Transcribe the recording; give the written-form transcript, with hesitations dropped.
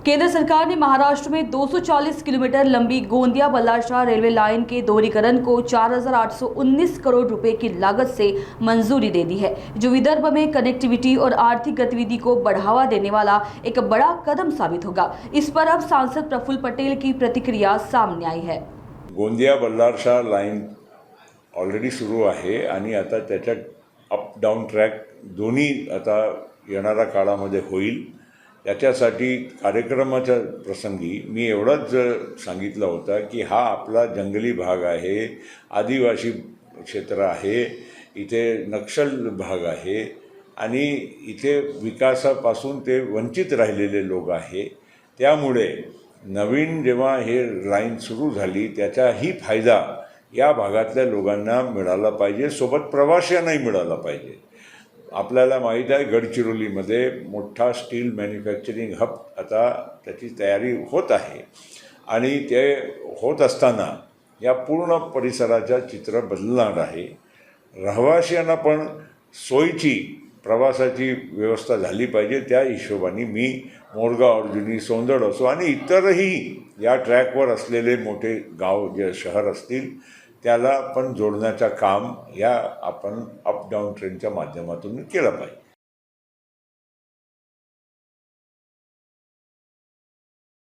केंद्र सरकार ने महाराष्ट्र में 240 किलोमीटर लंबी गोंदिया बल्लारशाह रेलवे लाइन के दोहरीकरण को 4,819 करोड़ रुपए की लागत से मंजूरी दे दी है, जो विदर्भ में कनेक्टिविटी और आर्थिक गतिविधि को बढ़ावा देने वाला एक बड़ा कदम साबित होगा। इस पर अब सांसद प्रफुल्ल पटेल की प्रतिक्रिया सामने आई है। गोंदिया बल्लारशाह लाइन ऑलरेडी सुरू आहे आणि आता त्याच्यात अप डाऊन ट्रॅक दोन्ही आता येणाऱ्या काळामध्ये होईल। याच्यासाठी कार्यक्रमाच्या प्रसंगी मी एवढंच सांगितलं होतं की हा आपला जंगली भाग आहे, आदिवासी क्षेत्र आहे, इथे नक्षल भाग आहे आणि इथे विकासापासून ते वंचित राहिलेले लोक आहे। त्यामुळे नवीन जेव्हा हे लाईन सुरू झाली त्याचाही फायदा या भागातल्या लोकांना मिळाला पाहिजे, सोबत प्रवाशांनाही मिळाला पाहिजे। आपल्याला माहीत आहे गडचिरोलीमध्ये मोठा स्टील मॅन्युफॅक्चरिंग हब आता त्याची तयारी होत आहे आणि ते होत असताना या पूर्ण परिसराचं चित्र बदलणार आहे। रहिवाशांना पण सोयीची प्रवासाची व्यवस्था झाली पाहिजे। त्या हिशोबाने मी मोरगाव अर्जुनी सोंदड असो आणि इतरही या ट्रॅकवर असलेले मोठे गाव जे शहर असतील त्याला पण जोडण्याचं काम या आपण अप डाऊन ट्रेनच्या माध्यमातून केलं पाहिजे।